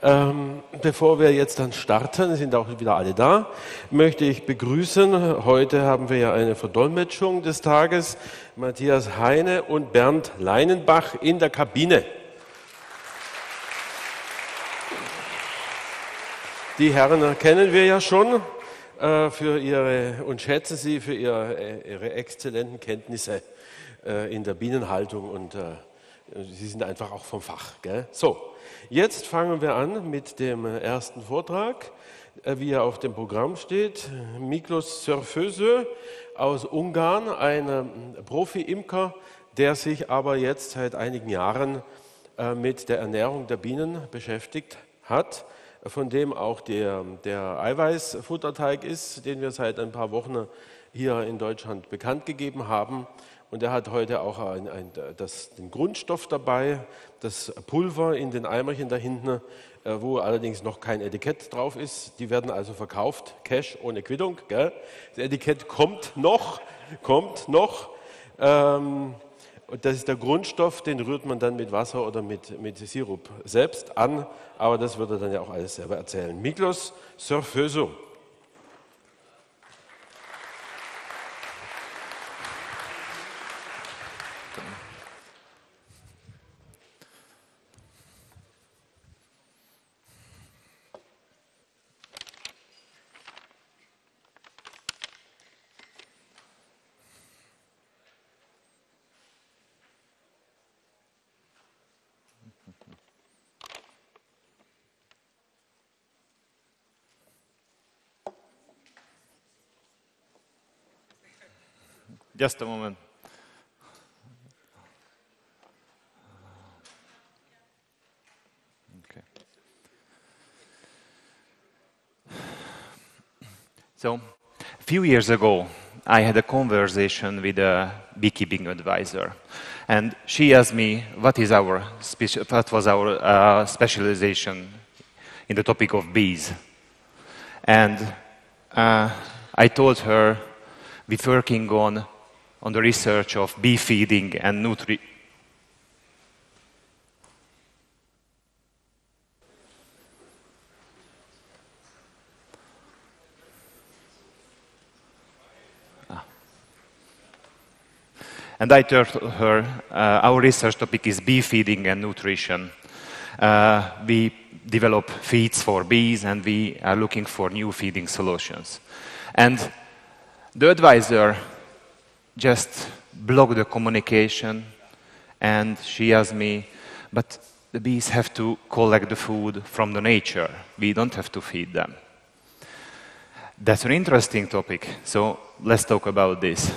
Bevor wir jetzt dann starten, sind auch wieder alle da, möchte ich begrüßen, heute haben wir ja eine Verdolmetschung des Tages, Matthias Heine und Bernd Leinenbach in der Kabine. Die Herren kennen wir ja schon und schätzen sie für ihre exzellenten Kenntnisse in der Bienenhaltung und sie sind einfach auch vom Fach. Gell? So, jetzt fangen wir an mit dem ersten Vortrag, wie er auf dem Programm steht. Miklos Sorfözo aus Ungarn, ein Profi-Imker, der sich aber jetzt seit einigen Jahren mit der Ernährung der Bienen beschäftigt hat, von dem auch der Eiweißfutterteig ist, den wir seit ein paar Wochen hier in Deutschland bekannt gegeben haben. Und er hat heute auch den Grundstoff dabei, das Pulver in den Eimerchen da hinten, wo allerdings noch kein Etikett drauf ist. Die werden also verkauft, Cash ohne Quittung. Gell? Das Etikett kommt noch. Und das ist der Grundstoff, den rührt man dann mit Wasser oder mit Sirup selbst an. Aber das wird er dann ja auch alles selber erzählen. Miklos Sorfözo. Just a moment. Okay. So, a few years ago, I had a conversation with a beekeeping advisor, and she asked me what was our specialization in the topic of bees, and I told her we're working on the research of bee feeding and nutrition. And I told her our research topic is bee feeding and nutrition. We develop feeds for bees and we are looking for new feeding solutions. And the advisor just blocked the communication and she asked me, but the bees have to collect the food from the nature. We don't have to feed them. That's an interesting topic, so let's talk about this.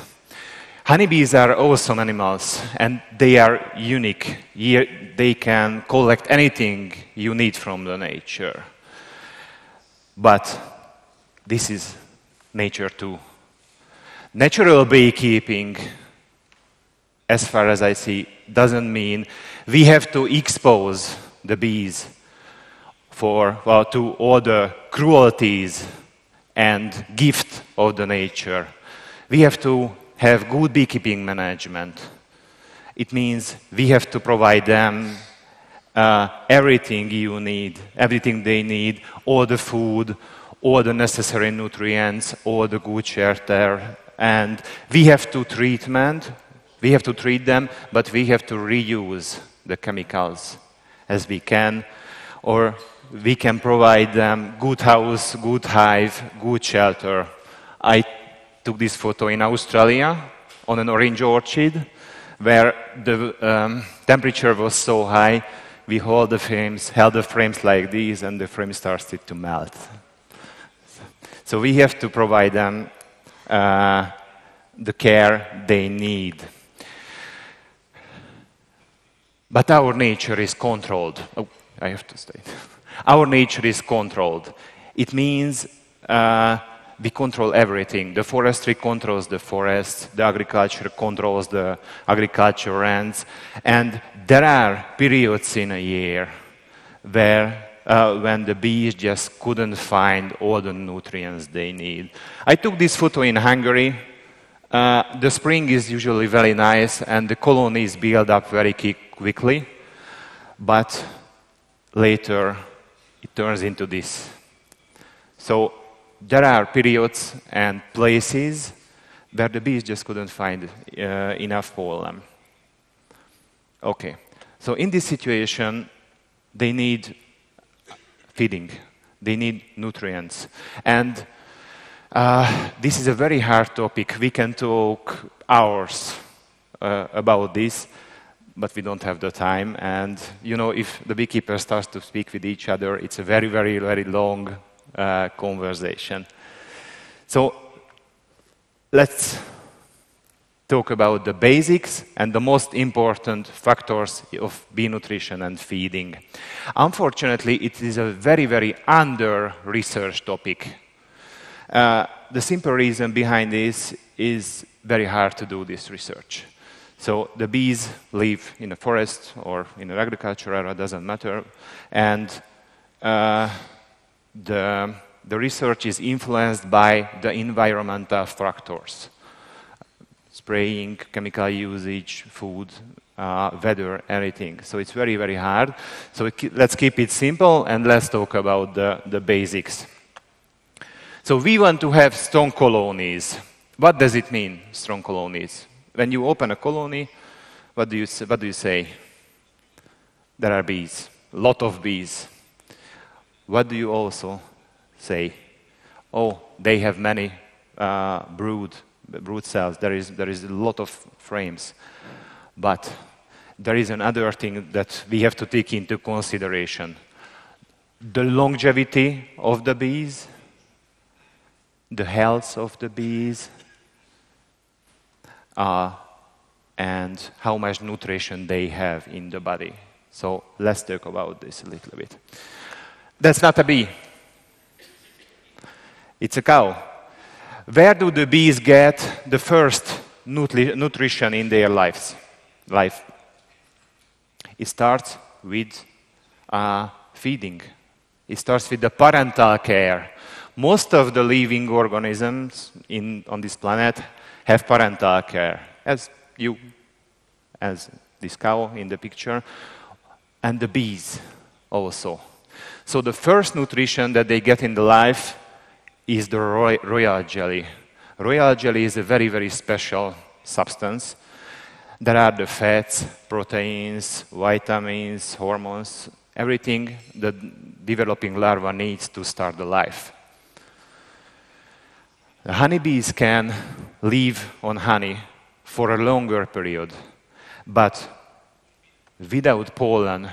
Honeybees are awesome animals and they are unique. They can collect anything you need from the nature. But this is nature too. Natural beekeeping, as far as I see, doesn't mean we have to expose the bees to all the cruelties and gift of the nature. We have to have good beekeeping management. It means we have to provide them everything they need, all the food, all the necessary nutrients, all the good shelter. And we have to treat them, but we have to reuse the chemicals as we can, or we can provide them good house, good hive, good shelter. I took this photo in Australia on an orange orchard where the temperature was so high, we held the frames like this and the frame started to melt. So we have to provide them the care they need. But our nature is controlled. Oh, I have to state. Our nature is controlled. It means we control everything. The forestry controls the forest, the agriculture controls the agriculture lands, and there are periods in a year where when the bees just couldn't find all the nutrients they need. I took this photo in Hungary. The spring is usually very nice and the colonies build up very quickly, but later it turns into this. So there are periods and places where the bees just couldn't find enough pollen. Okay, so in this situation, they need feeding, they need nutrients. And this is a very hard topic. We can talk hours about this, but we don't have the time. And, you know, if the beekeeper starts to speak with each other, it's a very, very, very long conversation. So let's talk about the basics and the most important factors of bee nutrition and feeding. Unfortunately, it is a very, very under-researched topic. The simple reason behind this is very hard to do this research. So the bees live in a forest or in an agricultural area, doesn't matter, and the research is influenced by the environmental factors. Spraying, chemical usage, food, weather, everything. So it's very, very hard. So let's keep it simple and let's talk about the basics. So we want to have strong colonies. What does it mean, strong colonies? When you open a colony, what do you say? There are bees, a lot of bees. What do you also say? Oh, they have many brood cells. There is a lot of frames. But there is another thing that we have to take into consideration. The longevity of the bees, the health of the bees, and how much nutrition they have in the body. So let's talk about this a little bit. That's not a bee. It's a cow. Where do the bees get the first nutrition in their life? It starts with feeding. It starts with the parental care. Most of the living organisms on this planet have parental care, as this cow in the picture, and the bees also. So the first nutrition that they get in the life is the royal jelly. Royal jelly is a very, very special substance. There are the fats, proteins, vitamins, hormones, everything the developing larva needs to start the life. The honeybees can live on honey for a longer period, but without pollen,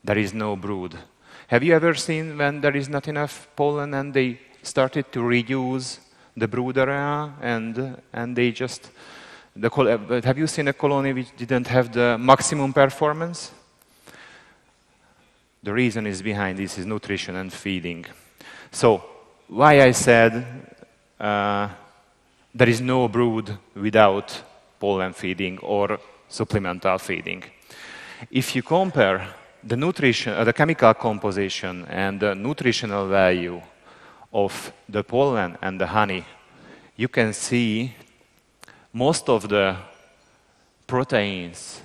there is no brood. Have you ever seen when there is not enough pollen and they started to reduce the brood area and they just... have you seen a colony which didn't have the maximum performance? The reason is behind this is nutrition and feeding. So, why I said there is no brood without pollen feeding or supplemental feeding. If you compare the nutrition, the chemical composition and the nutritional value of the pollen and the honey, you can see most of the proteins,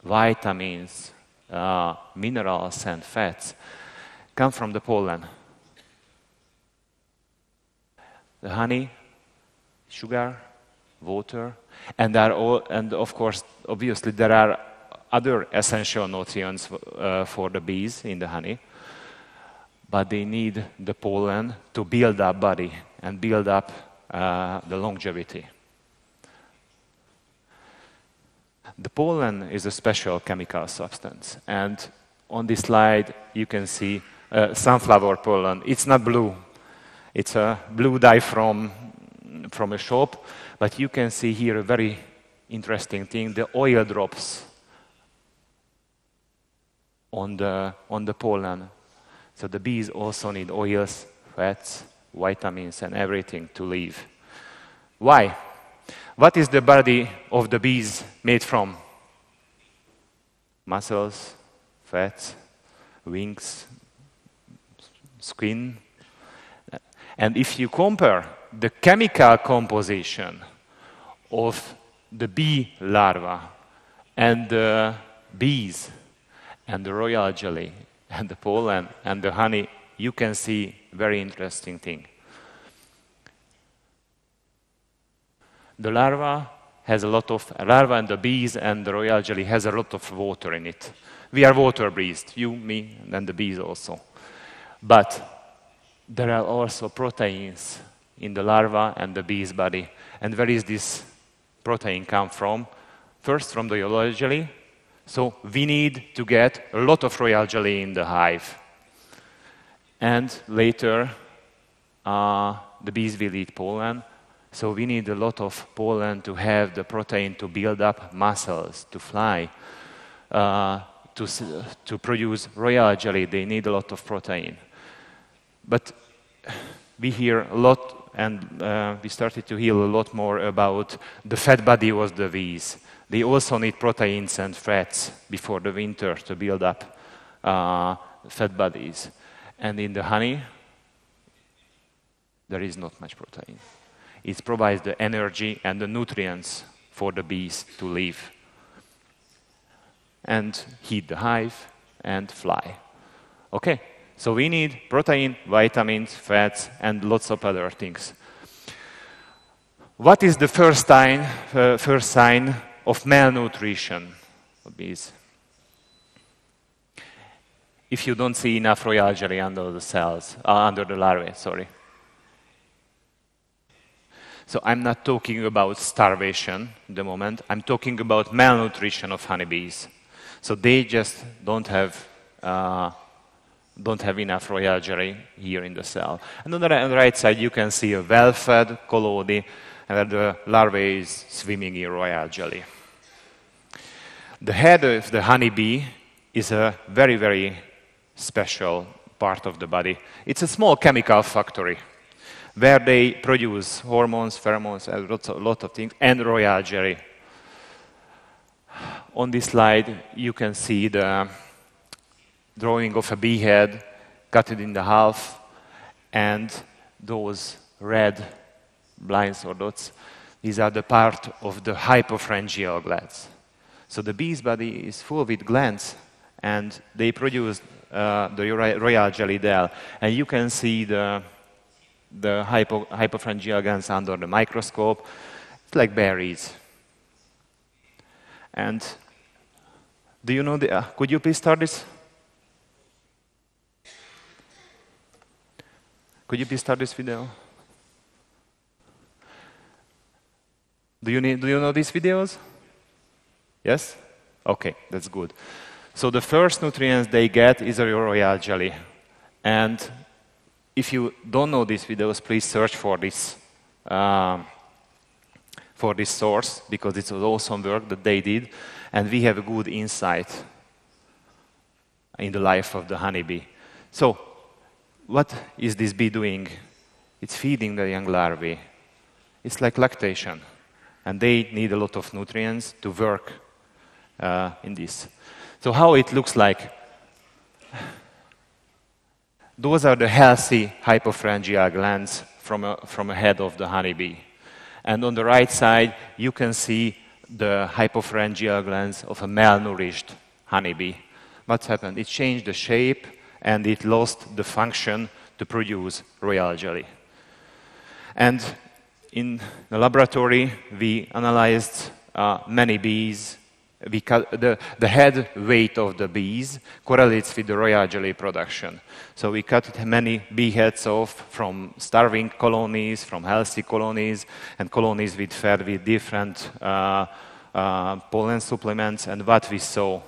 vitamins, minerals and fats come from the pollen. The honey, sugar, water, and of course, obviously, there are other essential nutrients for the bees in the honey, but they need the pollen to build up body and build up the longevity. The pollen is a special chemical substance, and on this slide you can see sunflower pollen. It's not blue. It's a blue dye from a shop, but you can see here a very interesting thing, the oil drops on the pollen. So the bees also need oils, fats, vitamins, and everything to live. Why? What is the body of the bees made from? Muscles, fats, wings, skin. And if you compare the chemical composition of the bee larva and the bees and the royal jelly and the pollen and the honey, you can see very interesting thing. The larva and the bees and the royal jelly has a lot of water in it. We are water-breathed, you, me, and the bees also. But there are also proteins in the larva and the bee's body. And where is this protein come from? First, from the royal jelly. So we need to get a lot of royal jelly in the hive. And later, the bees will eat pollen. So we need a lot of pollen to have the protein to build up muscles, to fly, to produce royal jelly. They need a lot of protein. But we hear a lot, and we started to hear a lot more about the fat body of the bees. They also need proteins and fats before the winter to build up fat bodies. And in the honey, there is not much protein. It provides the energy and the nutrients for the bees to live and heat the hive and fly. Okay, so we need protein, vitamins, fats, and lots of other things. What is the first sign of malnutrition of bees? If you don't see enough royal jelly under the cells, under the larvae, sorry. So I'm not talking about starvation at the moment. I'm talking about malnutrition of honeybees. So they just don't have enough royal jelly here in the cell. And on the right side, you can see a well-fed colony where the larvae is swimming in royal jelly. The head of the honeybee is a very, very special part of the body. It's a small chemical factory where they produce hormones, pheromones, and a lot of things, and royal jelly. On this slide, you can see the drawing of a bee head, cut it in half, and those red lines or dots, these are the part of the hypopharyngeal glands. So the bee's body is full with glands, and they produce the royal jelly there. And you can see the hypopharyngeal glands under the microscope. It's like berries. And do you know could you please start this? Could you please start this video? Do you know these videos? Yes? Okay, that's good. So the first nutrients they get is a royal jelly. And if you don't know these videos, please search for this source, because it's awesome work that they did, and we have a good insight in the life of the honeybee. So, what is this bee doing? It's feeding the young larvae. It's like lactation, and they need a lot of nutrients to work in this. So how it looks like? Those are the healthy hypopharyngeal glands from a head of the honeybee. And on the right side, you can see the hypopharyngeal glands of a malnourished honeybee. What's happened? It changed the shape, and it lost the function to produce royal jelly. And in the laboratory, we analyzed many bees. The head weight of the bees correlates with the royal jelly production. So we cut many bee heads off from starving colonies, from healthy colonies, and colonies fed with different pollen supplements. And what we saw,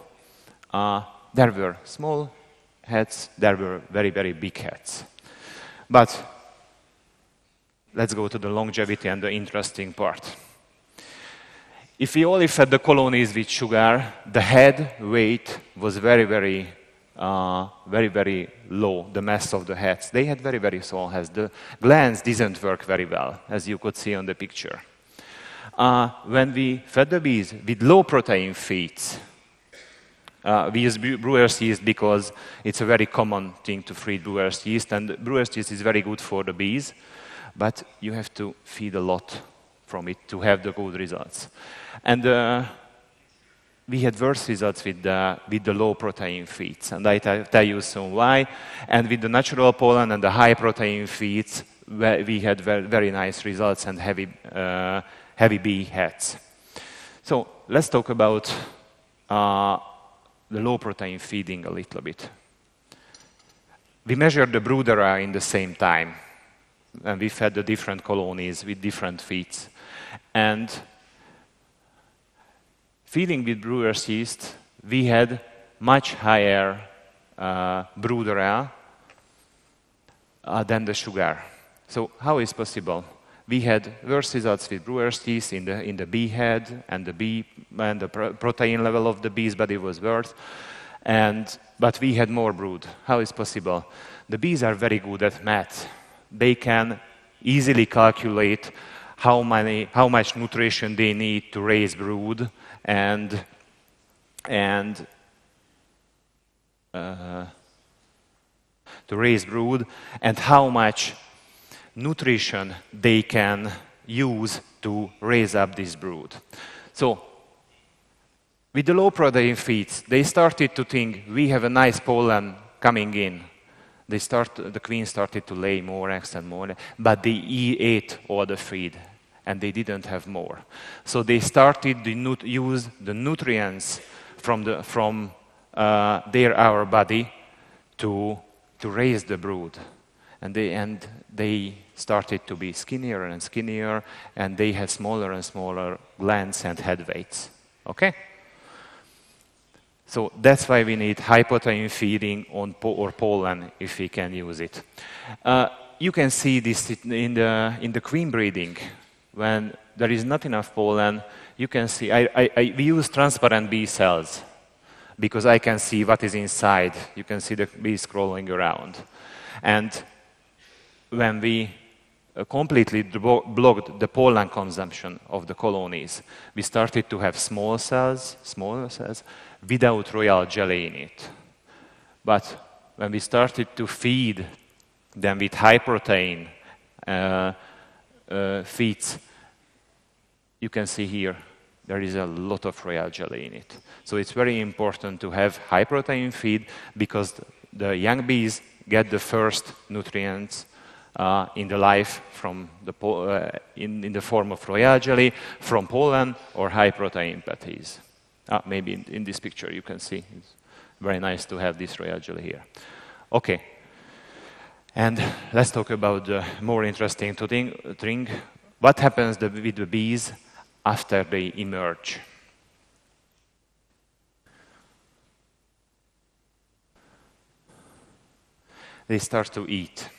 there were small heads, there were very, very big heads. But let's go to the longevity and the interesting part. If we only fed the colonies with sugar, the head weight was very, very low, the mass of the heads. They had very, very small heads. The glands didn't work very well, as you could see on the picture. When we fed the bees with low protein feeds, we use brewer's yeast because it's a very common thing to feed brewer's yeast, and brewer's yeast is very good for the bees, but you have to feed a lot from it to have the good results. And we had worse results with the low protein feeds, and I tell you soon why. And with the natural pollen and the high protein feeds, we had very nice results and heavy bee heads. So let's talk about the low protein feeding a little bit. We measured the brood area in the same time, and we fed the different colonies with different feeds. And feeding with brewer's yeast, we had much higher brood area than the sugar. So how is possible? We had worse results with brewer's yeast in the bee head, and the protein level of the bee's body was worse. But we had more brood. How is possible? The bees are very good at math. They can easily calculate how much nutrition they need to raise brood and how much nutrition they can use to raise up this brood. So with the low protein feeds, they started to think, we have a nice pollen coming in. The queen started to lay more eggs and more, but they ate all the feed, and they didn't have more. So they started to use the nutrients from our body to raise the brood. And they started to be skinnier and skinnier, and they had smaller and smaller glands and head weights. Okay? So that's why we need high protein feeding or pollen if we can use it. You can see this in the queen breeding. When there is not enough pollen, you can see, we use transparent bee cells because I can see what is inside. You can see the bees crawling around. And when we completely blocked the pollen consumption of the colonies, we started to have smaller cells, without royal jelly in it. But when we started to feed them with high protein feeds, you can see here there is a lot of royal jelly in it. So it's very important to have high protein feed because the young bees get the first nutrients in the life from in the form of royal jelly, from pollen or high protein patties. Maybe in this picture you can see. It's very nice to have this royal jelly here. Okay. And let's talk about the more interesting thing. What happens with the bees after they emerge? They start to eat.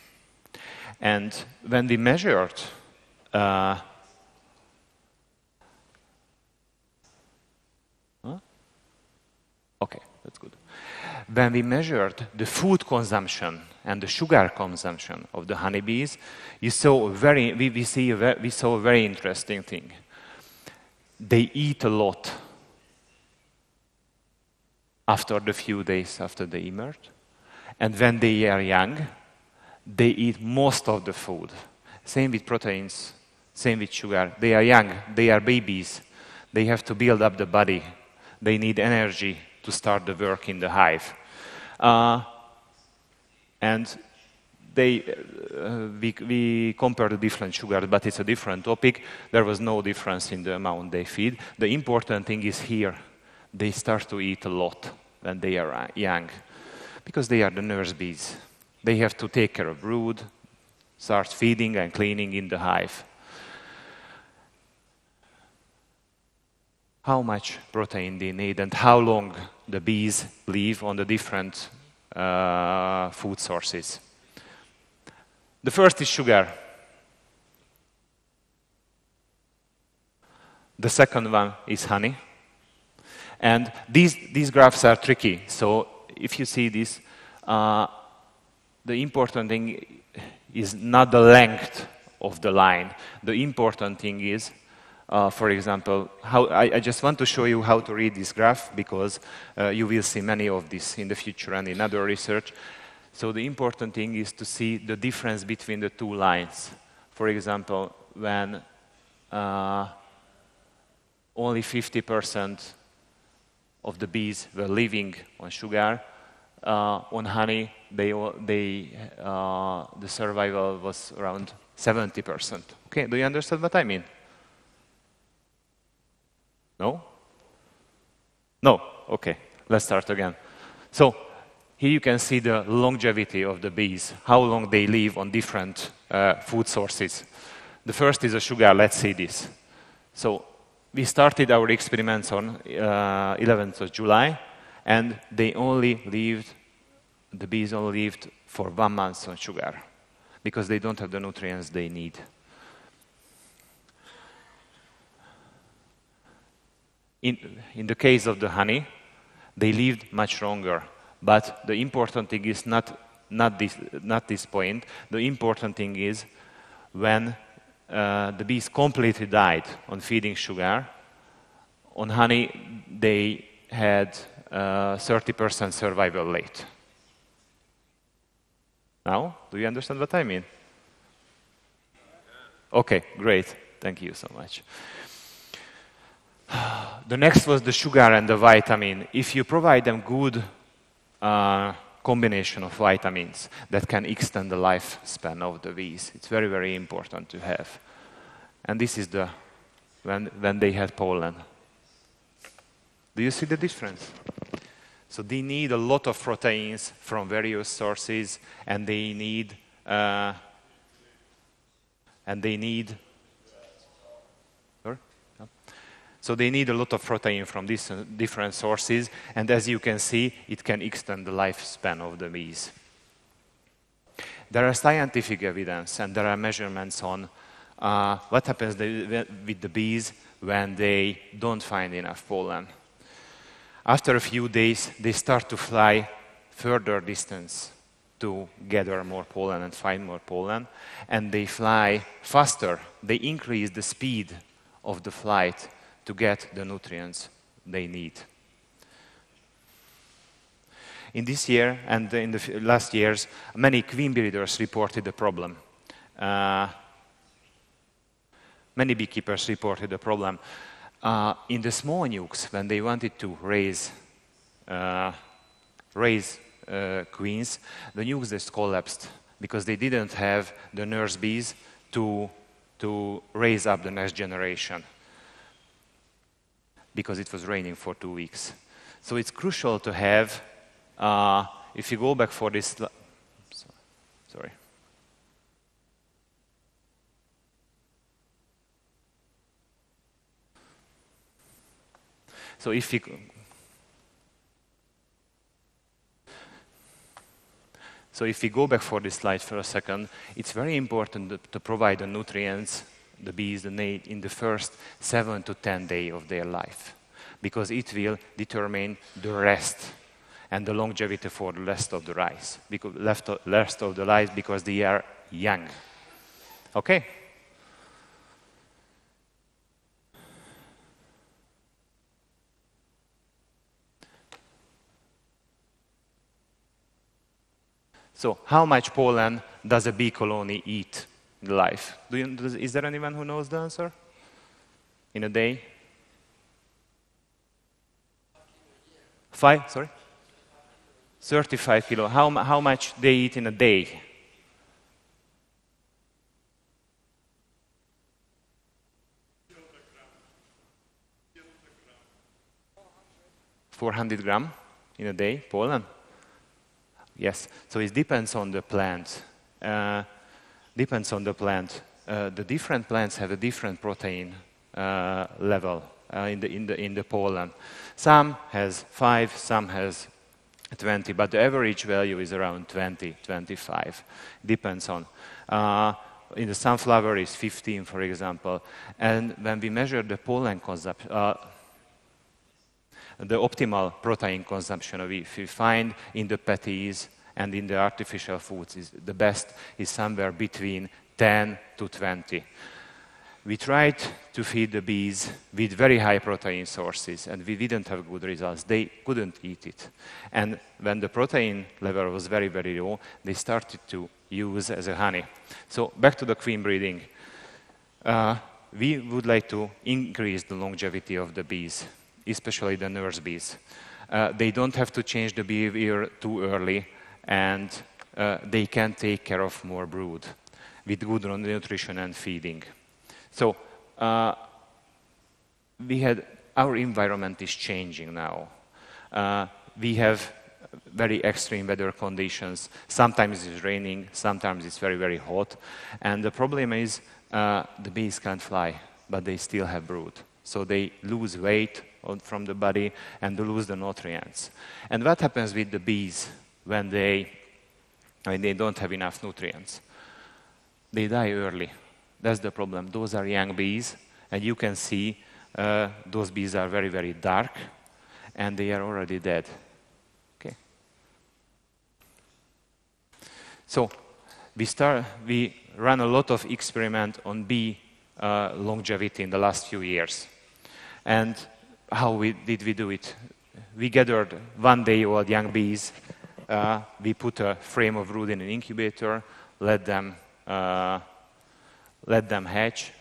And when we measured okay, that's good. When we measured the food consumption and the sugar consumption of the honeybees, we saw a very interesting thing. They eat a lot after the few days after they emerge, and when they are young, they eat most of the food. Same with proteins, same with sugar. They are young, they are babies. They have to build up the body. They need energy to start the work in the hive. And we compared the different sugars, but it's a different topic. There was no difference in the amount they feed. The important thing is here, they start to eat a lot when they are young, because they are the nurse bees. They have to take care of brood, start feeding and cleaning in the hive. How much protein they need and how long the bees live on the different food sources. The first is sugar. The second one is honey. And these graphs are tricky. So if you see this, the important thing is not the length of the line. The important thing is, for example, I just want to show you how to read this graph because you will see many of this in the future and in other research. So the important thing is to see the difference between the two lines. For example, when only 50% of the bees were living on sugar. On honey, the survival was around 70%. Okay, do you understand what I mean? No? No? Okay, let's start again. So, here you can see the longevity of the bees, how long they live on different food sources. The first is a sugar, let's see this. So, we started our experiments on 11th of July, and the bees only lived for 1 month on sugar, because they don't have the nutrients they need. In the case of the honey, they lived much longer. But the important thing is not this point. The important thing is when the bees completely died on feeding sugar, on honey they had 30% survival rate. Now, do you understand what I mean? Okay, great. Thank you so much. The next was the sugar and the vitamin. If you provide them good combination of vitamins that can extend the lifespan of the bees, it's very, very important to have. And this is when they had pollen. Do you see the difference? So they need a lot of proteins from various sources, and they need So they need a lot of protein from these different sources, and as you can see, it can extend the lifespan of the bees. There are scientific evidence and there are measurements on what happens with the bees when they don't find enough pollen. After a few days, they start to fly further distance to gather more pollen and find more pollen, and they fly faster. They increase the speed of the flight to get the nutrients they need. In this year and in the last years, many queen breeders reported the problem. Many beekeepers reported the problem. In the small nukes, when they wanted to raise queens, the nukes just collapsed because they didn't have the nurse bees to raise up the next generation, because it was raining for 2 weeks. So it's crucial to have, if you go back for this, sorry. So if we go back for this slide for a second, it's very important to provide the nutrients the bees need in the first 7 to 10 days of their life, because it will determine the rest and the longevity for the rest of the lives, because they are young. Okay? So, how much pollen does a bee colony eat in life? Is there anyone who knows the answer? In a day? 5? Sorry? 35 kilo. How much they eat in a day? $400 in a day, pollen? Yes, so it depends on the plant. Depends on the plant. The different plants have a different protein level in the pollen. Some has 5, some has 20, but the average value is around 20, 25. Depends on. In the sunflower is 15, for example. And when we measure the pollen consumption, the optimal protein consumption we find in the patties and in the artificial foods is the best is somewhere between 10 to 20. We tried to feed the bees with very high protein sources, and we didn't have good results. They couldn't eat it. And when the protein level was very, very low, they started to use as a honey. So back to the queen breeding. We would like to increase the longevity of the bees. especially the nurse bees. They don't have to change the behavior too early, and they can take care of more brood with good nutrition and feeding. So our environment is changing now. We have very extreme weather conditions. Sometimes it's raining, sometimes it's very, very hot. And the problem is the bees can't fly, but they still have brood. So they lose weight from the body and they lose the nutrients. And what happens with the bees when they don't have enough nutrients? They die early. That's the problem. Those are young bees, and you can see those bees are very, very dark, and they are already dead. Okay. So we ran a lot of experiment on bee longevity in the last few years. And how did we do it? We gathered 1-day-old young bees. We put a frame of brood in an incubator, let them hatch,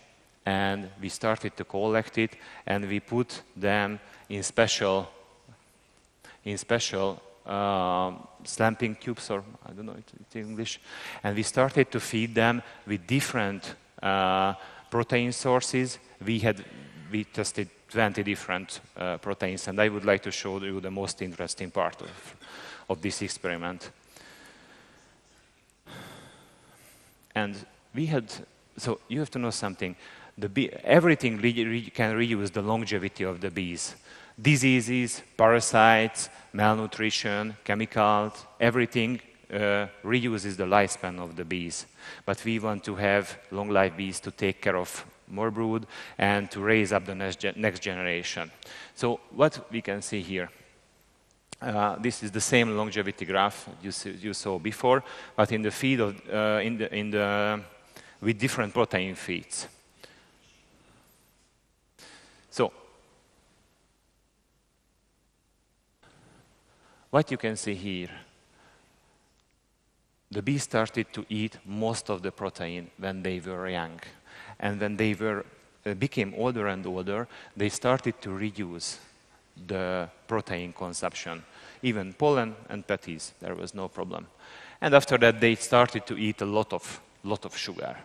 and we started to collect it, and we put them in special slamping tubes, or I don't know it's English, and we started to feed them with different protein sources. We tested 20 different proteins, and I would like to show you the most interesting part of this experiment. And so you have to know something. Everything can reuse the longevity of the bees. Diseases, parasites, malnutrition, chemicals, everything reuses the lifespan of the bees. But we want to have long life bees to take care of more brood and to raise up the next generation. So what we can see here, this is the same longevity graph you saw before, but in the feed with different protein feeds. So what you can see here, the bees started to eat most of the protein when they were young. And when they became older and older, they started to reduce the protein consumption. Even pollen and patties, there was no problem. And after that, they started to eat a lot of sugar.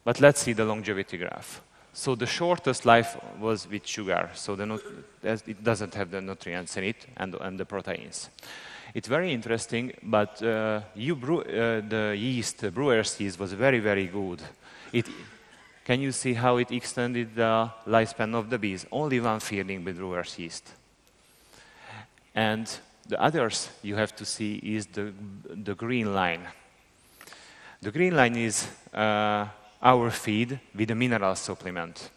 But let's see the longevity graph. So the shortest life was with sugar, so it doesn't have the nutrients in it and the proteins. It's very interesting, but the brewer's yeast was very, very good. Can you see how it extended the lifespan of the bees? Only one feeding with brewer's yeast. And the others you have to see is the green line. The green line is our feed with a mineral supplement.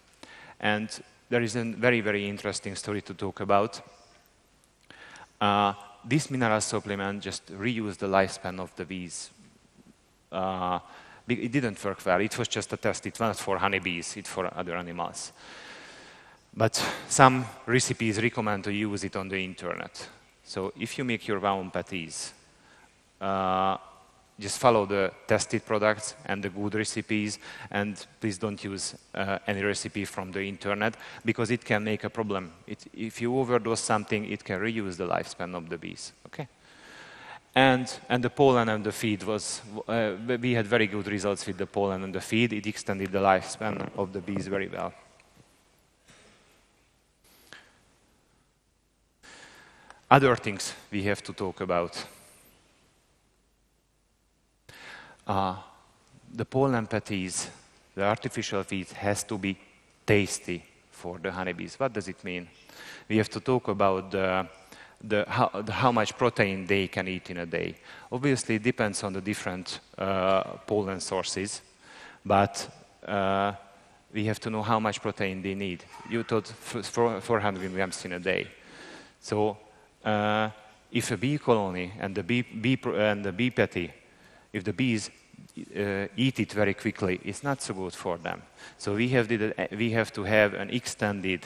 And there is a very, very interesting story to talk about. This mineral supplement just reused the lifespan of the bees. It didn't work well. It was just a test. It wasn't for honeybees. It's for other animals. But some recipes recommend to use it on the internet. So if you make your own patties, just follow the tested products and the good recipes, and please don't use any recipe from the internet, because it can make a problem. If you overdose something, it can reduce the lifespan of the bees. Okay? And the pollen and the feed we had very good results with the pollen and the feed. It extended the lifespan of the bees very well. Other things we have to talk about. The pollen patties, the artificial feed, has to be tasty for the honeybees. What does it mean? We have to talk about how much protein they can eat in a day. Obviously, it depends on the different pollen sources, but we have to know how much protein they need. You thought 400 grams in a day. So if a bee colony and the bee patty, if the bees eat it very quickly, it's not so good for them. So we have to have an extended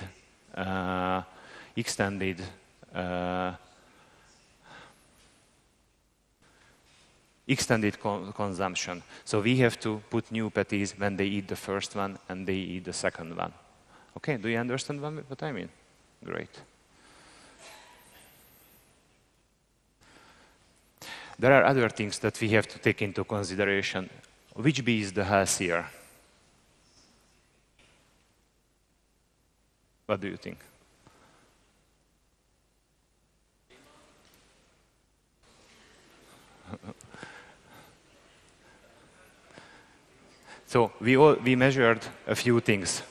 consumption. So we have to put new patties when they eat the first one and they eat the second one. Okay, do you understand what I mean? Great. There are other things that we have to take into consideration. Which bee is the healthier? What do you think? So we measured a few things.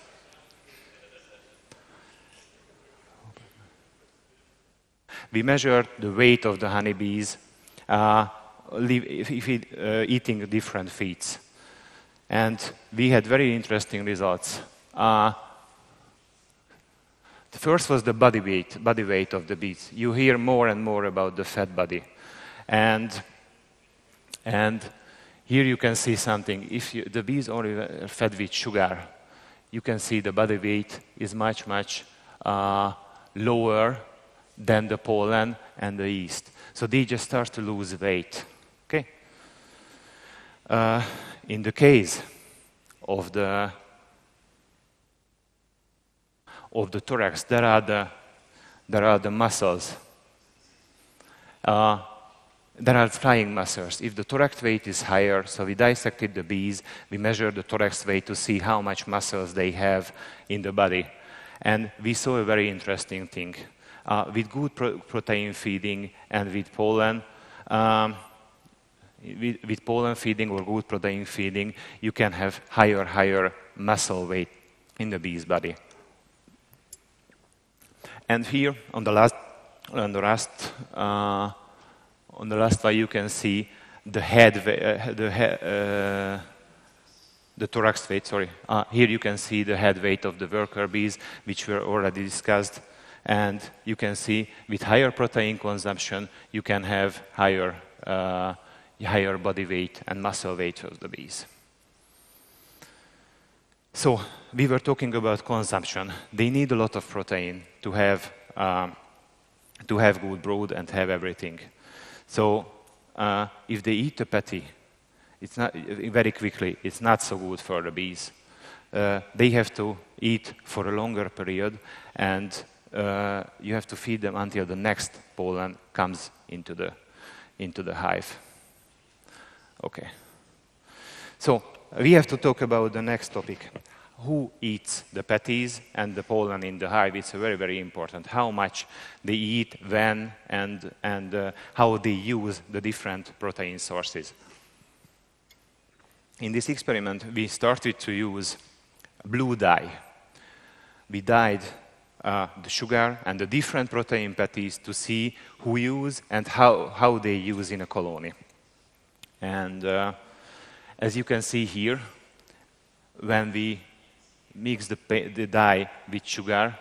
We measured the weight of the honeybees eating different feeds. And we had very interesting results. The first was the body weight of the bees. You hear more and more about the fat body. And here you can see something. If the bees only are fed with sugar, you can see the body weight is much, much lower than the pollen and the yeast. So they just start to lose weight. Okay? In the case of the thorax, there are the muscles. There are flying muscles. If the thorax weight is higher, so we dissected the bees, we measured the thorax weight to see how much muscles they have in the body. And we saw a very interesting thing. With good protein feeding and with pollen feeding or good protein feeding, you can have higher muscle weight in the bee's body. And here on the last slide, you can see the thorax weight. Sorry, here you can see the head weight of the worker bees, which were already discussed. And you can see with higher protein consumption, you can have higher body weight and muscle weight of the bees. So we were talking about consumption. They need a lot of protein to have good brood and have everything. So if they eat a patty, it's not very quickly. It's not so good for the bees. They have to eat for a longer period, and you have to feed them until the next pollen comes into the hive. Okay. So we have to talk about the next topic. Who eats the patties and the pollen in the hive? It's very, very important. How much they eat, when, and how they use the different protein sources. In this experiment, we started to use blue dye. We dyed the sugar and the different protein patties to see who use and how they use in a colony. And as you can see here, when we mix the dye with sugar,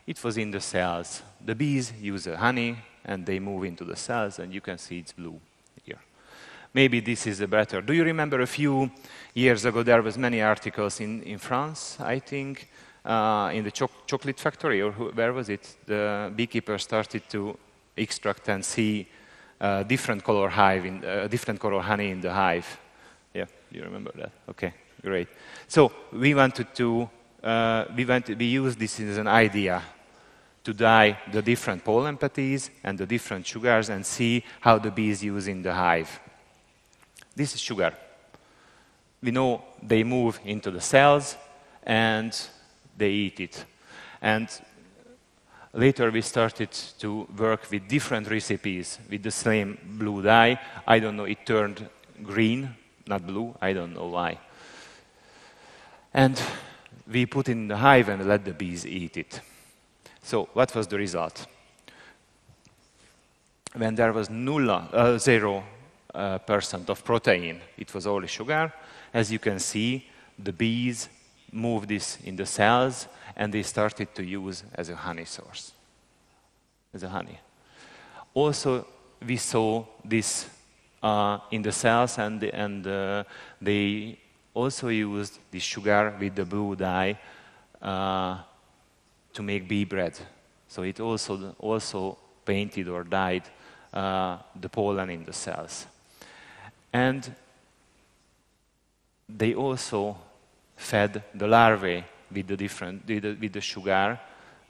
it was in the cells. The bees use the honey and they move into the cells, and you can see it's blue here. Maybe this is better. Do you remember a few years ago there was many articles in France, I think, in the chocolate factory, or where was it? The beekeeper started to extract and see different color honey in the hive. Yeah, you remember that? Okay, great. So we used this as an idea to dye the different pollen patties and the different sugars and see how the bees use in the hive. This is sugar. We know they move into the cells and they eat it. And later we started to work with different recipes with the same blue dye. I don't know, it turned green, not blue. I don't know why. And we put in the hive and let the bees eat it. So what was the result? When there was 0% of protein, it was only sugar. As you can see, the bees moved this in the cells and they started to use as a honey source, as a honey. Also, we saw this in the cells, and they also used the sugar with the blue dye to make bee bread. So it also painted or dyed the pollen in the cells. And they also fed the larvae with the different, with the sugar,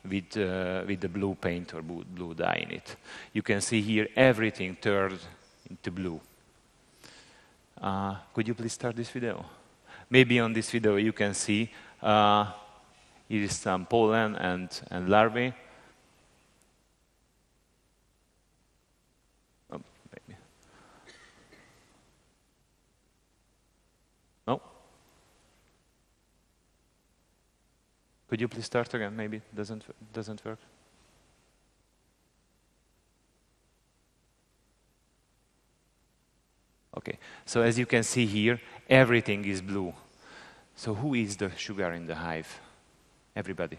with the blue paint or blue dye in it. You can see here everything turned into blue. Could you please start this video? Maybe on this video you can see here is some pollen and larvae. Oh, maybe. No? Could you please start again? Maybe it doesn't work. Okay, so as you can see here, everything is blue. So who is the sugar in the hive? Everybody.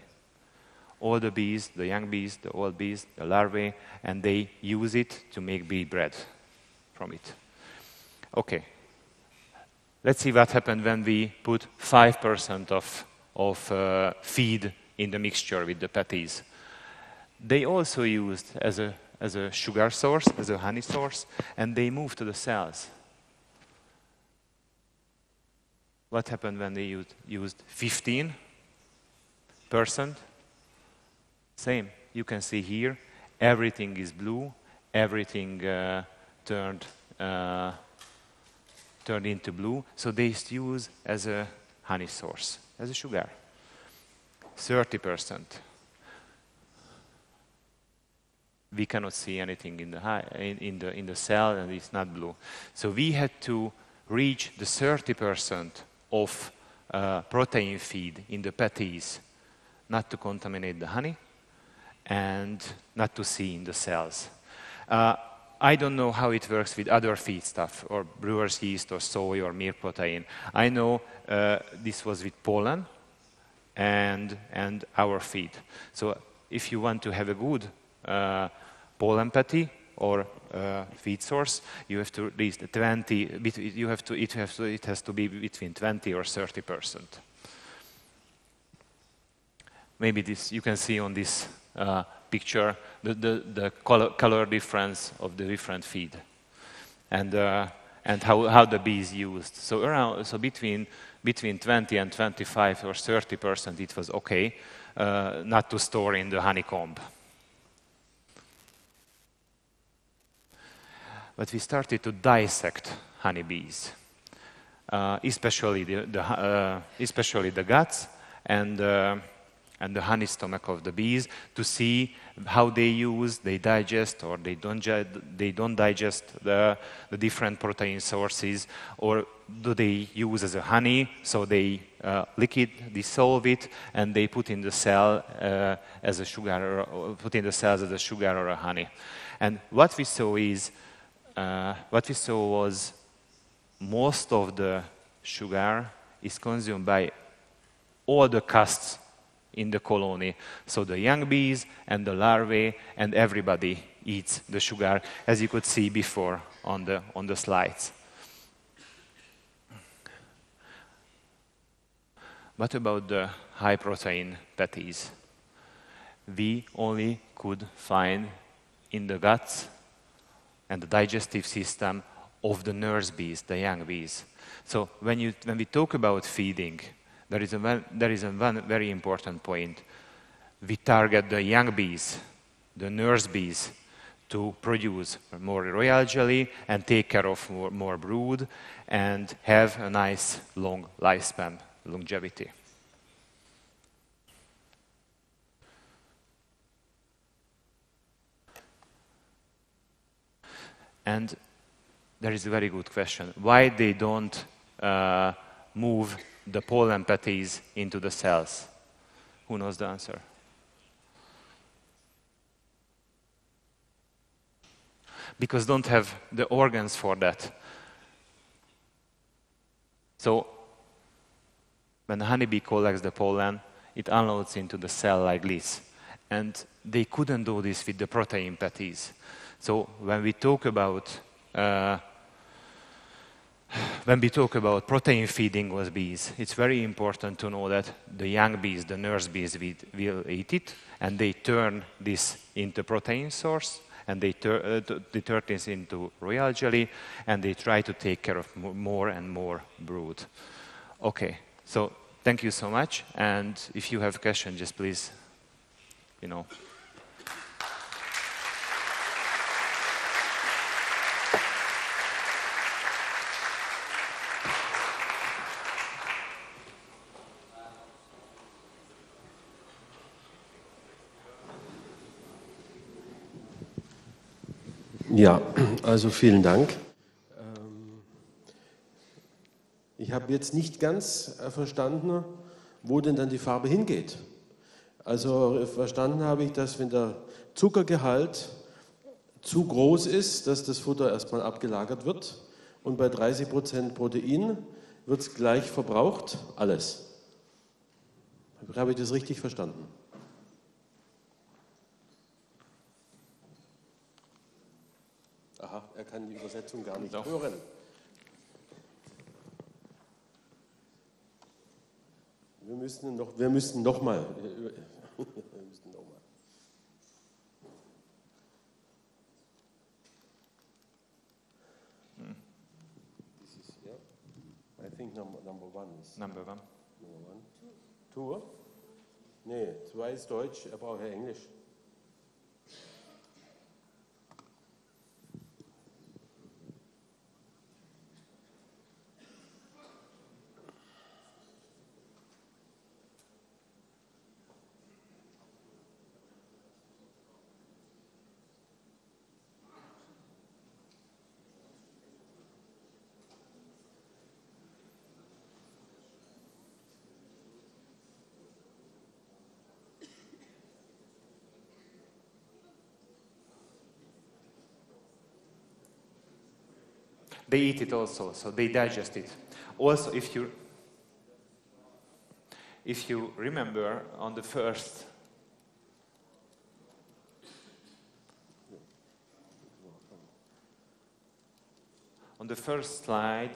All the bees, the young bees, the old bees, the larvae, and they use it to make bee bread from it. Okay, let's see what happened when we put 5% of feed in the mixture with the patties. They also used as a sugar source, as a honey source, and they moved to the cells. What happened when they used 15%? Same. You can see here, everything is blue, everything turned into blue. So they use as a honey source, as a sugar. 30%. We cannot see anything in the cell, and it's not blue. So we had to reach the 30% of protein feed in the patties, not to contaminate the honey and not to see in the cells. I don't know how it works with other feedstuff, or brewer's yeast, or soy, or milk protein. I know this was with pollen and our feed. So if you want to have a good pollen patty or feed source, you have to at least 20. It has to be between 20 or 30%. Maybe this you can see on this picture the color difference of the different feed, and how the bees used. So between 20 and 25 or 30%, it was okay not to store in the honeycomb. But we started to dissect honeybees, especially the guts and the honey stomach of the bees, to see how they digest, or they don't digest the different protein sources, or do they use as a honey, so they liquid dissolve it and they put in the cell as a sugar, or put in the cells as a sugar or a honey. And what we saw was most of the sugar is consumed by all the castes in the colony. So the young bees and the larvae and everybody eats the sugar, as you could see before on the slides. What about the high protein patties? We only could find in the guts and the digestive system of the nurse bees, the young bees. So when we talk about feeding, there is one very important point. We target the young bees, the nurse bees, to produce more royal jelly and take care of more brood and have a nice long lifespan, longevity. And there is a very good question. Why they don't move the pollen patties into the cells? Who knows the answer? Because don't have the organs for that. So when the honeybee collects the pollen, it unloads into the cell like this. And they couldn't do this with the protein patties. So when we talk about protein feeding with bees, it's very important to know that the young bees, the nurse bees, will eat it, and they turn this into protein source, and they turn this into royal jelly, and they try to take care of more and more brood. Okay, so Thank you so much. And if you have questions, just please, you know. Ja, also vielen Dank. Ich habe jetzt nicht ganz verstanden, wo denn dann die Farbe hingeht. Also verstanden habe ich, dass wenn der Zuckergehalt zu groß ist, dass das Futter erstmal abgelagert wird und bei 30% Protein wird es gleich verbraucht, alles. Habe ich das richtig verstanden? Aha, er kann die Übersetzung gar nicht hören. Wir müssen noch mal. This is, yeah. I think number one is. Number one. Number one. Two? Nee, 2 ist Deutsch, er braucht ja Englisch. They eat it also, so they digest it. Also, if you remember on the first slide,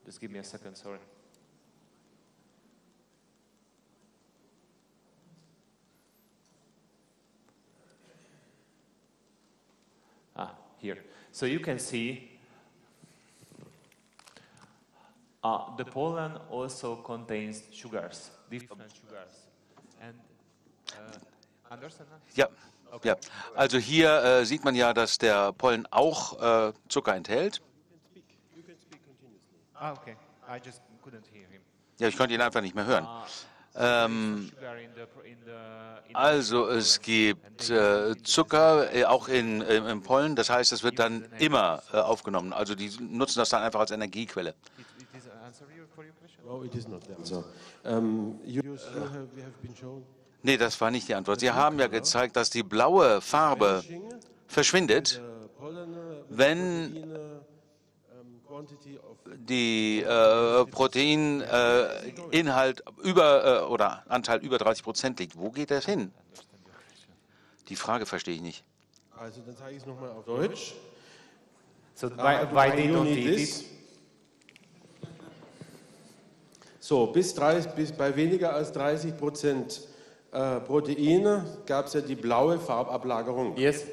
just give me a second, sorry. Here. So you can see the pollen also contains sugars, different sugars. And understand? Ja, okay. Ja. Also hier sieht man ja, dass der Pollen auch Zucker enthält. Okay. I just couldn't hear him. Ja, ich konnte ihn einfach nicht mehr hören. Also es gibt Zucker auch im Pollen, das heißt, es wird dann immer aufgenommen. Also die nutzen das dann einfach als Energiequelle. Nee, das war nicht die Antwort. Sie haben ja gezeigt, dass die blaue Farbe verschwindet, wenn die Proteininhalt oder Anteil über 30% liegt. Wo geht das hin? Die Frage verstehe ich nicht. Also dann zeige ich es nochmal auf Deutsch. So why they don't eat it? So, bis bei weniger als 30% Protein gab es ja die blaue Farbablagerung. Yes.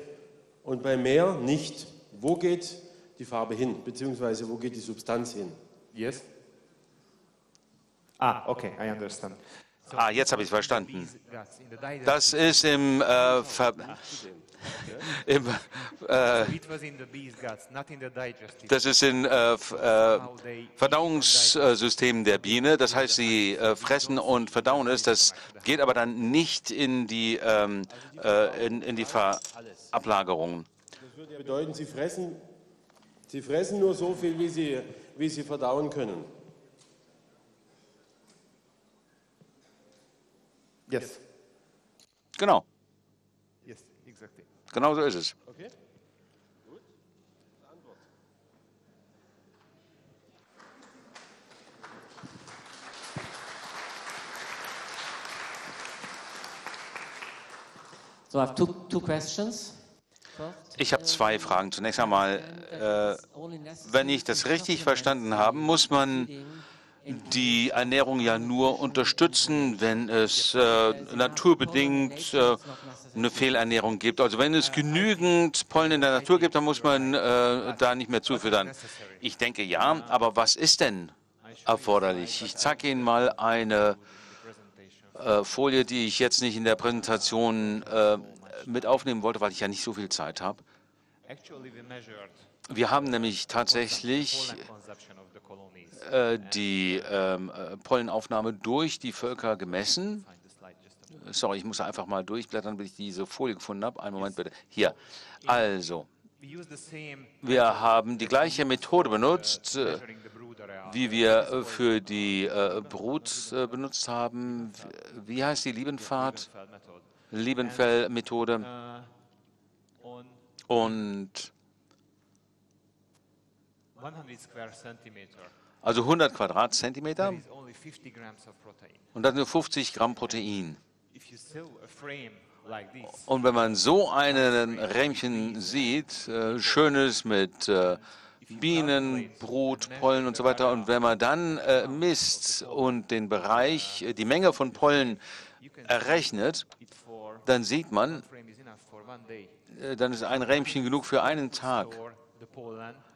Und bei mehr nicht. Wo geht die Farbe hin, beziehungsweise wo geht die Substanz hin? Yes. Okay, I understand. Jetzt habe ich es verstanden. Das ist im Verdauungssystem der Biene. Das heißt, sie fressen und verdauen es. Das geht aber dann nicht in die Verablagerung. Das würde ja bedeuten, sie fressen nur so viel, wie sie verdauen können. Yes. Genau. Yes, exactly. Genau so ist es. Okay. Gut. Antwort. So I have two questions. Ich habe 2 Fragen. Zunächst einmal, wenn ich das richtig verstanden habe, muss man die Ernährung ja nur unterstützen, wenn es naturbedingt eine Fehlernährung gibt. Also wenn es genügend Pollen in der Natur gibt, dann muss man da nicht mehr zufüttern. Ich denke ja, aber was ist denn erforderlich? Ich zeige Ihnen mal eine Folie, die ich jetzt nicht in der Präsentation mit aufnehmen wollte, weil ich ja nicht so viel Zeit habe. Wir haben nämlich tatsächlich die Pollenaufnahme durch die Völker gemessen. Sorry, ich muss einfach mal durchblättern, bis ich diese Folie gefunden habe. Einen Moment bitte. Hier. Also, wir haben die gleiche Methode benutzt, wie wir für die Brut benutzt haben. Wie heißt die Liebenfell-Methode? Und also 100 Quadratzentimeter und dann nur 50 Gramm Protein. Und wenn man so ein Rähmchen sieht, schönes mit Bienen, Brut, Pollen und so weiter, und wenn man dann misst und den Bereich, die Menge von Pollen errechnet, dann sieht man, dann ist ein Rähmchen genug für einen Tag.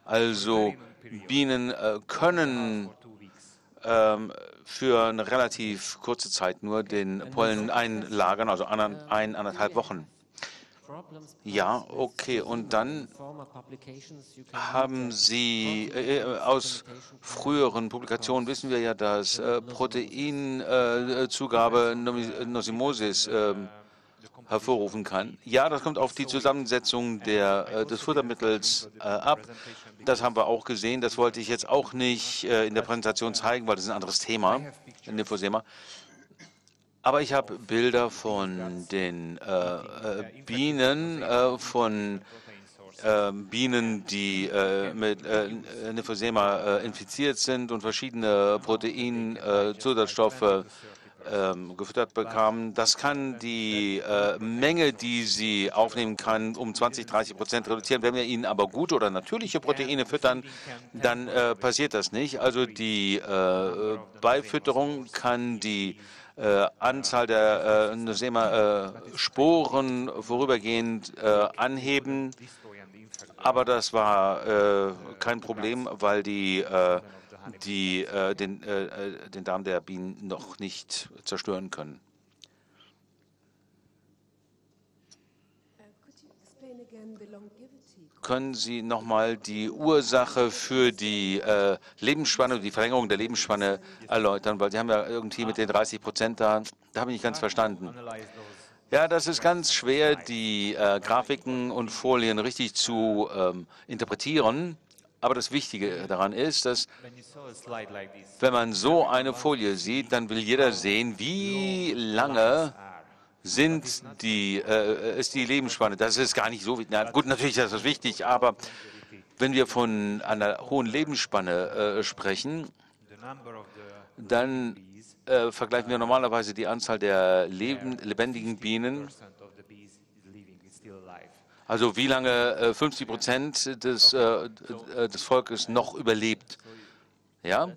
Also Bienen können für eine relativ kurze Zeit nur den Pollen einlagern, also 1,5 Wochen. Ja, okay. Und dann haben Sie, aus früheren Publikationen wissen wir ja, dass Proteinzugabe Nosimosis hervorrufen kann. Ja, das kommt auf die Zusammensetzung des Futtermittels ab. Das haben wir auch gesehen. Das wollte ich jetzt auch nicht in der Präsentation zeigen, weil das ist ein anderes Thema in dem Lymphoema. Aber ich habe Bilder von den Bienen, Bienen, die mit Lymphosema infiziert sind und verschiedene Proteinzusatzstoffe gefüttert bekamen. Das kann die Menge, die sie aufnehmen kann, um 20–30% reduzieren. Wenn wir ihnen aber gute oder natürliche Proteine füttern, dann passiert das nicht. Also die Beifütterung kann die Anzahl der Nosema-Sporen vorübergehend anheben. Aber das war kein Problem, weil den Darm der Bienen noch nicht zerstören können. Können Sie nochmal die Ursache für die Lebensspanne, die Verlängerung der Lebensspanne erläutern? Weil Sie haben ja irgendwie mit den 30% da habe ich nicht ganz verstanden. Ja, das ist ganz schwer, die Grafiken und Folien richtig zu interpretieren. Aber das Wichtige daran ist, dass wenn man so eine Folie sieht, dann will jeder sehen, wie lange ist die Lebensspanne. Das ist gar nicht so wichtig. Na gut, natürlich ist das wichtig, aber wenn wir von einer hohen Lebensspanne sprechen, dann vergleichen wir normalerweise die Anzahl der lebendigen Bienen. Also wie lange 50% des Volkes noch überlebt. Ja?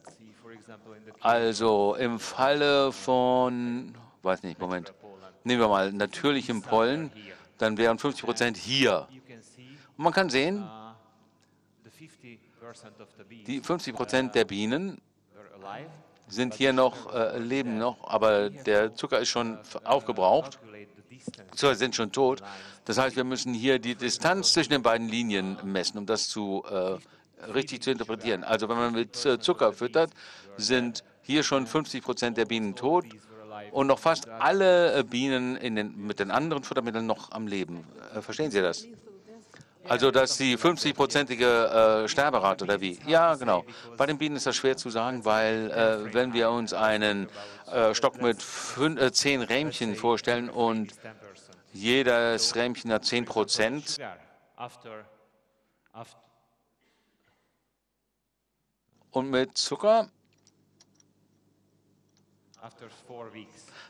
Also im Falle von, weiß nicht, Moment, nehmen wir mal natürlichem Pollen, dann wären 50% hier. Und man kann sehen, die 50% der Bienen sind hier noch, leben noch, aber der Zucker ist schon aufgebraucht, sind schon tot. Das heißt, wir müssen hier die Distanz zwischen den beiden Linien messen, um das richtig zu interpretieren. Also wenn man mit Zucker füttert, sind hier schon 50% der Bienen tot und noch fast alle Bienen mit den anderen Futtermitteln noch am Leben. Verstehen Sie das? Also dass die 50-prozentige Sterberate oder wie? Ja, genau. Bei den Bienen ist das schwer zu sagen, weil wenn wir uns einen Stock mit 10 Rähmchen vorstellen und jedes Rähmchen hat 10%. Und mit Zucker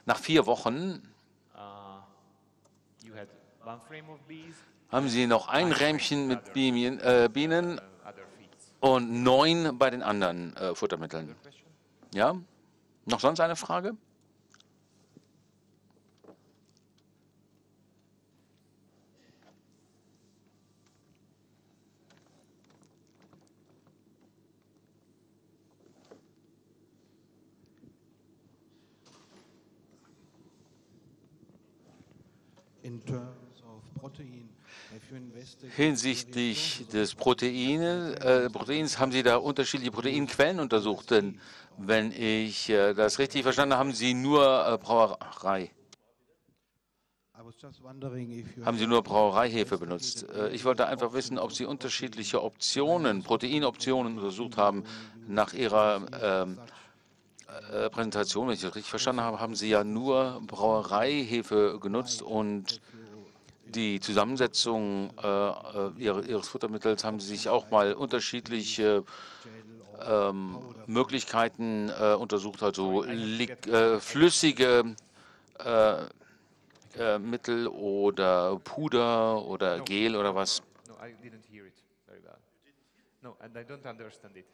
nach 4 Wochen haben Sie noch ein Rähmchen mit Bienen und 9 bei den anderen Futtermitteln. Ja? Noch sonst eine Frage? Hinsichtlich des Proteins haben Sie da unterschiedliche Proteinquellen untersucht. Denn wenn ich das richtig verstanden habe, haben Sie nur Brauerei. Haben Sie nur Brauereihefe benutzt? Ich wollte einfach wissen, ob Sie unterschiedliche Optionen, Proteinoptionen untersucht haben. Nach Ihrer Präsentation, wenn ich das richtig verstanden habe, haben Sie ja nur Brauereihefe genutzt und die Zusammensetzung Ihres Futtermittels haben Sie sich auch mal unterschiedliche Möglichkeiten untersucht, also flüssige Mittel oder Puder oder Gel oder was? No, I didn't hear it very well. No, and I don't understand it.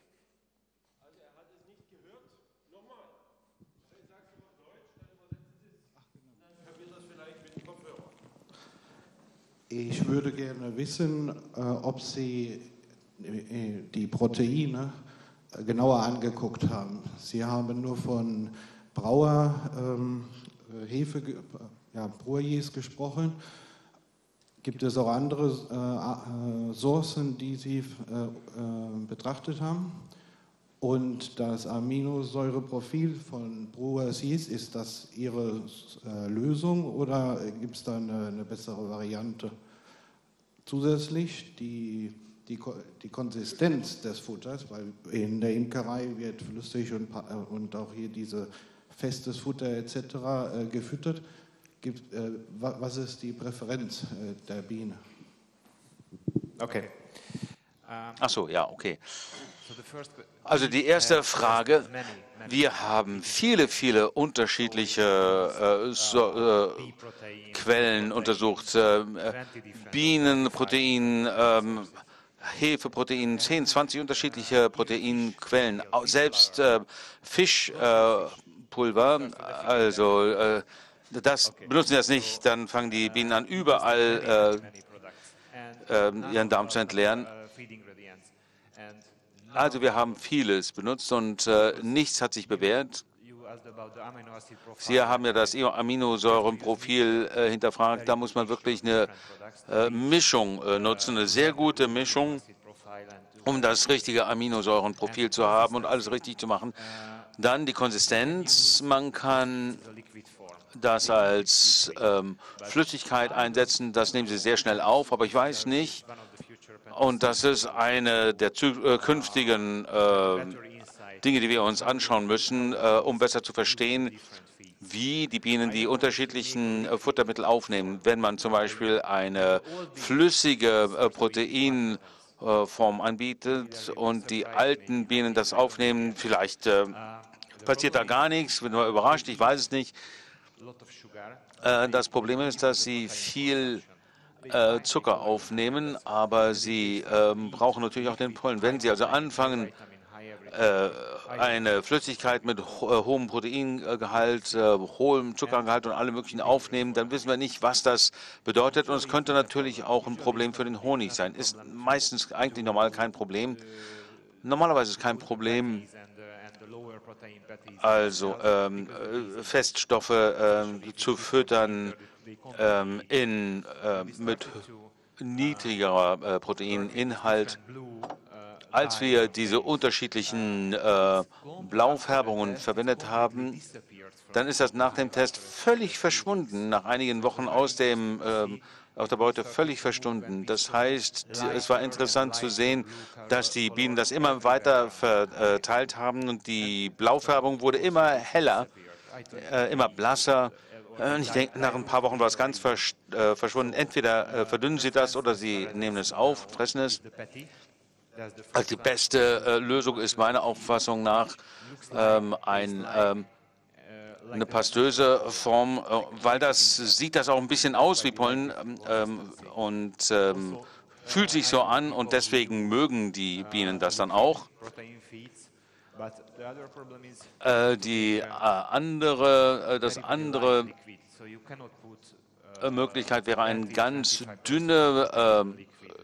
Also er hat es nicht gehört. Nochmal. Ich sage es auf Deutsch, dann übersetzen Sie es. Dann hören wir das vielleicht mit dem Kopfhörer. Ich würde gerne wissen, ob Sie die Proteine genauer angeguckt haben. Sie haben nur von Brauerjeast gesprochen. Gibt es auch andere Sourcen, die Sie betrachtet haben? Und das Aminosäureprofil von Brauerjeast, ist das Ihre Lösung oder gibt es da eine bessere Variante? Zusätzlich die Konsistenz des Futters, weil in der Imkerei wird flüssig und auch hier diese festes Futter etc. Gefüttert. Was ist die Präferenz der Biene? Okay. Ach so, ja, okay. Also die erste Frage, wir haben viele unterschiedliche Quellen untersucht. Bienenprotein, Hefeprotein, 10, 20 unterschiedliche Proteinquellen. Selbst Fischpulver, also das benutzen Sie das nicht, dann fangen die Bienen an, überall ihren Darm zu entleeren. Also wir haben vieles benutzt und nichts hat sich bewährt. Sie haben ja das Aminosäurenprofil hinterfragt. Da muss man wirklich eine Mischung nutzen, eine sehr gute Mischung, um das richtige Aminosäurenprofil zu haben und alles richtig zu machen. Dann die Konsistenz. Man kann das als Flüssigkeit einsetzen. Das nehmen Sie sehr schnell auf, aber ich weiß nicht. Und das ist eine der künftigen Dinge, die wir uns anschauen müssen, um besser zu verstehen, wie die Bienen die unterschiedlichen Futtermittel aufnehmen. Wenn man zum Beispiel eine flüssige Proteinform anbietet und die alten Bienen das aufnehmen, vielleicht passiert da gar nichts, bin nur überrascht, ich weiß es nicht. Das Problem ist, dass sie viel Zucker aufnehmen, aber sie brauchen natürlich auch den Pollen. Wenn Sie also anfangen, eine Flüssigkeit mit hohem Proteingehalt, hohem Zuckergehalt und allem möglichen aufnehmen, dann wissen wir nicht, was das bedeutet. Und es könnte natürlich auch ein Problem für den Honig sein. Ist meistens eigentlich normal kein Problem. Normalerweise ist kein Problem, also Feststoffe zu füttern mit niedrigerer Proteininhalt. Als wir diese unterschiedlichen Blaufärbungen verwendet haben, dann ist das nach dem Test völlig verschwunden, nach einigen Wochen aus der Beute völlig verschwunden. Das heißt, es war interessant zu sehen, dass die Bienen das immer weiter verteilt haben und die Blaufärbung wurde immer heller, immer blasser. Ich denke, nach ein paar Wochen war es ganz verschwunden. Entweder verdünnen sie das oder sie nehmen es auf, fressen es. Also die beste Lösung ist meiner Auffassung nach eine pastöse Form, weil das sieht das auch ein bisschen aus wie Pollen und fühlt sich so an und deswegen mögen die Bienen das dann auch. Das andere Möglichkeit wäre, eine ganz dünne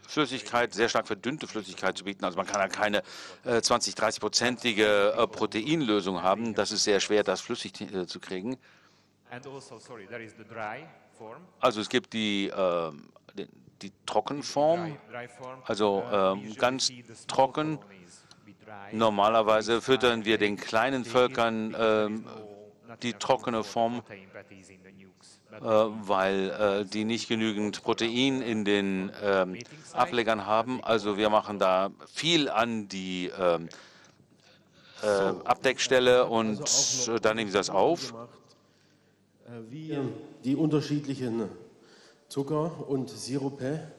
Flüssigkeit, sehr stark verdünnte Flüssigkeit zu bieten. Also man kann ja keine 20-30-prozentige Proteinlösung haben. Das ist sehr schwer, das flüssig zu kriegen. Also es gibt die Trockenform, also ganz trocken. Normalerweise füttern wir den kleinen Völkern die trockene Form, weil die nicht genügend Protein in den Ablegern haben. Also wir machen da viel an die Abdeckstelle und dann nehmen Sie das auf. Wie die unterschiedlichen Zucker und Sirupe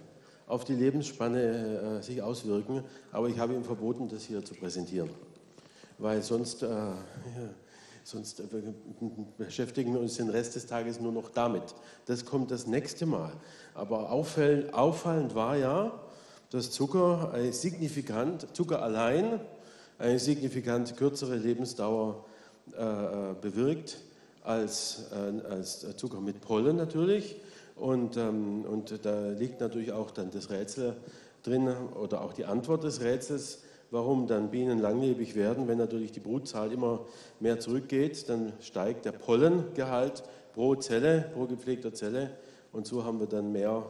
auf die Lebensspanne sich auswirken, aber ich habe ihm verboten, das hier zu präsentieren, weil sonst beschäftigen wir uns den Rest des Tages nur noch damit. Das kommt das nächste Mal. Aber auffallend war ja, dass Zucker allein eine signifikant kürzere Lebensdauer bewirkt als Zucker mit Pollen natürlich. Und da liegt natürlich auch dann das Rätsel drin oder auch die Antwort des Rätsels, warum dann Bienen langlebig werden. Wenn natürlich die Brutzahl immer mehr zurückgeht, dann steigt der Pollengehalt pro Zelle, pro gepflegter Zelle. Und so haben wir dann mehr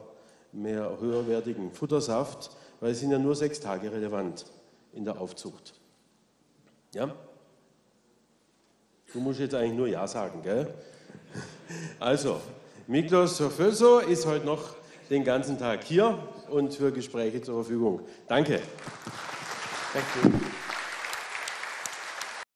höherwertigen Futtersaft, weil es sind ja nur 6 Tage relevant in der Aufzucht. Ja? Du musst jetzt eigentlich nur Ja sagen, gell? Also, Miklos Sorfözo ist heute noch den ganzen Tag hier und für Gespräche zur Verfügung. Danke. Thank you.